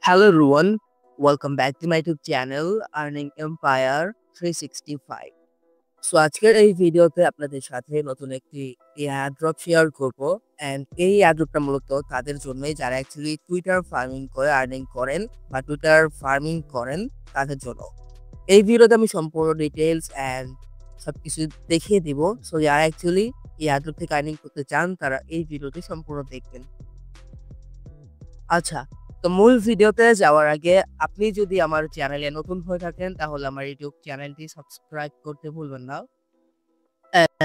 Hello everyone, welcome back to my YouTube channel Earning Empire 365. So আজকের এই ভিডিওতে আপনাদের সাথে নতুন একটি এয়ারড্রপ শেয়ার করব এন্ড এই এয়ারড্রপটা মূলত তাদের জন্যই যারা অ্যাকচুয়ালি টুইটার ফার্মিং করে আর্নিং করেন বা টুইটার ফার্মিং করেন তাদের জন্য। এই ভিডিওতে আমি সম্পূর্ণ ডিটেইলস এন্ড সবকিছু দেখিয়ে দিব। সো যারা অ্যাকচুয়ালি এয়ারড্রপ থেকে আর্নিং করতে চান তারা এই ভিডিওটি সম্পূর্ণ দেখবেন। আচ্ছা, তো মূল ভিডিওতে যাওয়ার আগে আপনি যদি আমার চ্যানেলে নতুন হয়ে থাকেন তাহলে আমার ইউটিউব চ্যানেলটি সাবস্ক্রাইব করতে ভুলবেন না।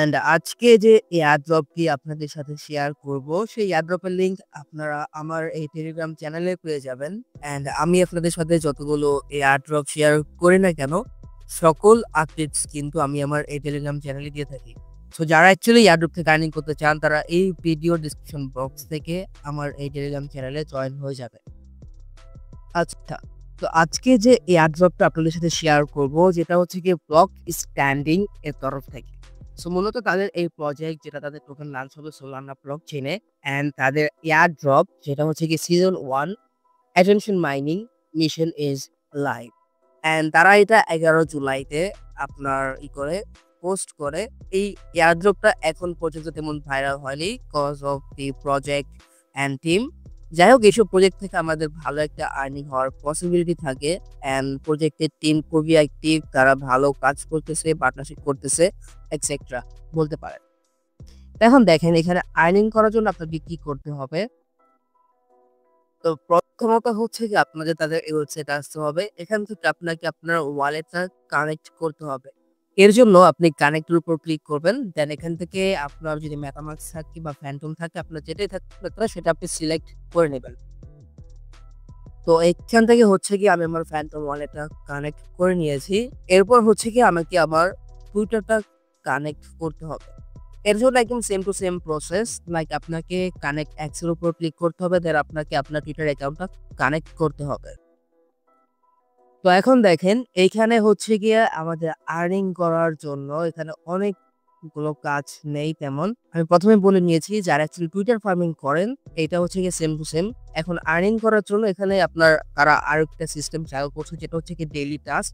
এন্ড আজকে যে এয়ারড্রপটি আপনাদের সাথে শেয়ার করব সেই এয়ারড্রপের লিংক আপনারা আমার এই টেলিগ্রাম চ্যানেলে পেয়ে যাবেন। এন্ড আমি আপনাদের সাথে যতগুলো এয়ারড্রপ শেয়ার করি না কেন সকল আপডেটস কিন্তু আমি আমার এই টেলিগ্রাম চ্যানেলে দিয়ে থাকি। সো যারা অ্যাকচুয়ালি এয়ারড্রপ থেকে আর্নিং করতে চান তারা এই ভিডিও ডিসক্রিপশন বক্স থেকে আমার এই টেলিগ্রাম চ্যানেলে জয়েন হয়ে যাবে। আচ্ছা, তো আজকে যে এয়ারড্রপটা আপনাদের সাথে শেয়ার করব যেটা হচ্ছে গিয়ে ব্লক স্ট্যান্ডিং এর তরফ থেকে। সো মূলত তাদের এই প্রজেক্ট যেটা তাদের টোকেন লঞ্চ হবে সোলানা ব্লক চেইনে এন্ড তাদের এয়ারড্রপ যেটা হচ্ছে গিয়ে season 1 attention mining mission is live and তারা এটা 11 জুলাইতে আপনার পোস্ট করে। এই এয়ারড্রপটা এখন পর্যন্ত তেমন ভাইরাল হয়নি cause of the project and team. যাই হোক, এইসব প্রজেক্ট থেকে আমাদের ভালো একটা আর্নিং হওয়ার পসিবিলিটি থাকে এন্ড প্রজেক্টের টিম খুবই অ্যাক্টিভ, তারা ভালো কাজ করতেছে, পার্টনারশিপ করতেছে এটসেট্রা বলতে পারেন। এখন দেখেন এখানে আর্নিং করার জন্য আপনাকে কি করতে হবে। তো প্রথমত হচ্ছে যে আপনাদের তাদের এই ওয়েবসাইটে আসতে হবে। এখান থেকে আপনাকে আপনার ওয়ালেটটা কানেক্ট করতে হবে। এর জন্য আপনি কানেক্টের উপর ক্লিক করবেন। দেন এখান থেকে আপনার যদি মেটামাস্ক থাকে বা ফ্যান্টম থাকে আপনার যেটাই থাকুক না কেন সেটা আপনি সিলেক্ট করে নেবেন। তো এখান থেকে হচ্ছে কি আমি আমার ফ্যান্টম ওয়ালেটটা কানেক্ট করে নিয়েছি। এরপর হচ্ছে কি আমাকে আমার টুইটারটা কানেক্ট করতে হবে। এর জন্য একদম same to same process, like আপনাকে কানেক্ট অ্যাক্স এর উপর ক্লিক করতে হবে, দেন আপনাকে আপনার টুইটার অ্যাকাউন্টটা কানেক্ট করতে হবে। তো এখন দেখেন এইখানে হচ্ছে গিয়ে আমাদের আর্নিং করার জন্য এখানে অনেকগুলো কাজ নেই তেমন। আমি প্রথমে বলে নিয়েছি যারা অ্যাকচুয়ালি টুইটার ফার্মিং করেন এটা হচ্ছে গিয়ে সেম টু সেম। এখন আর্নিং করার জন্য এখানে আপনার তারা আরেকটা সিস্টেম চালু করছে যেটা হচ্ছে কি ডেইলি টাস্ক।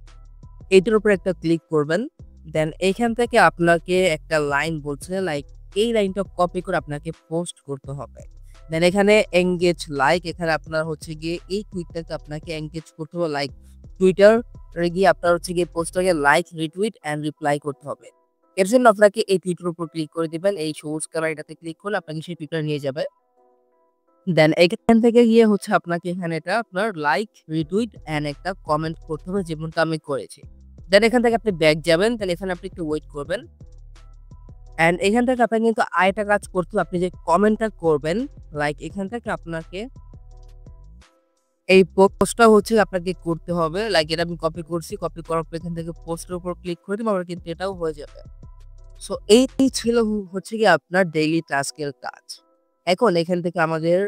এইটার উপর একটা ক্লিক করবেন। দেন এইখান থেকে আপনাকে একটা লাইন বলছে, লাইক এই লাইনটা কপি করে আপনাকে পোস্ট করতে হবে। দেন এখানে এনগেজ লাইক, এখানে আপনার হচ্ছে গিয়ে এই টুইটটাকে আপনাকে এনগেজ করতে হবে। লাইক টুইটার গিয়ে আপনার হচ্ছে গিয়ে পোস্টটাকে লাইক, রিটুইট এন্ড রিপ্লাই করতে হবে। এর জন্য আপনাকে এই টুইটার উপর ক্লিক করে দিবেন। এই সবুজ কালারটাতে ক্লিক করলে আপনাকে সেই টুইটার নিয়ে যাবে। দেন এখান থেকে গিয়ে হচ্ছে আপনাকে এখানে এটা আপনার লাইক, রিটুইট এন্ড একটা কমেন্ট করতে হবে যেমনটা আমি করেছি। দেন এখান থেকে আপনি ব্যাক যাবেন। দেন এখানে আপনি একটু ওয়েট করবেন এন্ড এখান থেকে আপনাকে কিন্তু আরেকটা কাজ করতে হবে। আপনি যে কমেন্টটা করবেন, লাইক এখান থেকে আপনাকে এই পোস্টটা হচ্ছে আপনাকে করতে হবে। লাইক এটা আমি কপি করছি, কপি করার পর এখান থেকে পোস্টের উপর ক্লিক করে দিব, আমার কিন্তু এটাও হয়ে যাবে। সো এই ছিল হচ্ছে কি আপনার ডেইলি টাস্কের কাজ। এখন এখান থেকে আমাদের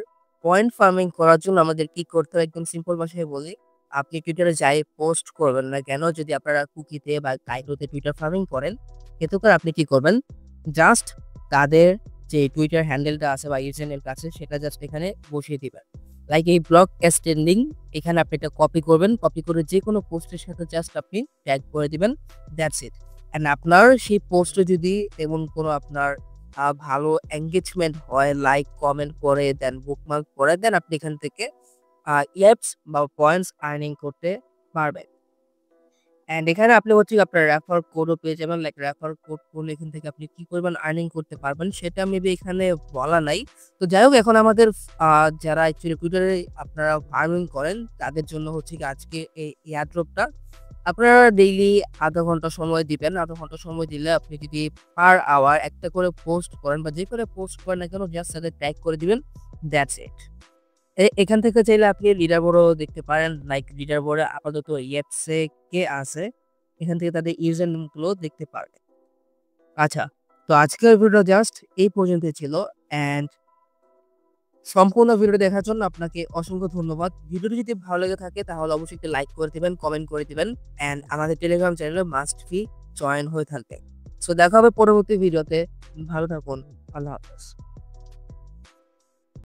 পয়েন্ট ফার্মিং করার জন্য আমাদের কি করতে হবে একদম সিম্পল ভাষায় বলি। আপনি টুইটারে যাই পোস্ট করবেন না কেন, যদি আপনারা কুকিতে বা কাইটোতে টুইটার ফার্মিং করেন, এতে করে আপনি কি করবেন, জাস্ট তাদের যে টুইটার হ্যান্ডেলটা আছে বা ইউজার নেমটা আছে সেটা জাস্ট এখানে বসিয়ে দিবেন। লাইক এই ব্লক স্ট্যান্ডিং এখানে আপনি এটা কপি করবেন, কপি করে যে কোনো পোস্টের সাথে জাস্ট আপনি ট্যাগ করে দিবেন, দ্যাটস ইট। এন্ড আপনার সেই পোস্টে যদি তেমন কোনো আপনার ভালো এনগেজমেন্ট হয়, লাইক কমেন্ট করে দেন বুকমার্ক করে দেন, আপনি এখান থেকে ইয়াপস বা পয়েন্টস আর্নিং করতে পারবেন। এন্ড এখানে আপনি হচ্ছে আপনার রেফার কোডও পেয়ে যাবেন। লাইক রেফার কোড করলে এখান থেকে আপনি কি পরিমাণ আর্নিং করতে পারবেন সেটা মেবি এখানে বলা নাই। তো যাই হোক, এখন আমাদের যারা অ্যাকচুয়ালি টুইটারে আপনারা ফার্মিং করেন তাদের জন্য হচ্ছে কি আজকে এই এয়ারড্রপটা আপনারা ডেইলি আধা ঘন্টা সময় দিবেন। আধা ঘন্টা সময় দিলে আপনি যদি পার আওয়ার একটা করে পোস্ট করেন বা যে করে পোস্ট করেন না কেন জাস্ট তাদের ট্যাগ করে দিবেন, দ্যাটস ইট। এখান থেকে চাইলে আপনি লিডার বোর্ডও দেখতে পারেন। লাইক লিডার বোর্ডে আপাতত ইয়েপসে কে আছে, এখান থেকে তাদের ইউজার নেম গুলো দেখতে পারবেন। আচ্ছা, তো আজকের ভিডিও জাস্ট এই পর্যন্ত ছিল এন্ড সম্পূর্ণ ভিডিও দেখার জন্য আপনাকে অসংখ্য ধন্যবাদ। ভিডিওটি যদি ভালো লেগে থাকে তাহলে অবশ্যই একটি লাইক করে দিবেন, কমেন্ট করে দিবেন এন্ড আমাদের টেলিগ্রাম চ্যানেলে মাস্ট বি জয়েন হয়ে থাকবেন। সো দেখা হবে পরবর্তী ভিডিওতে। ভালো থাকুন। আল্লাহ হাফেজ।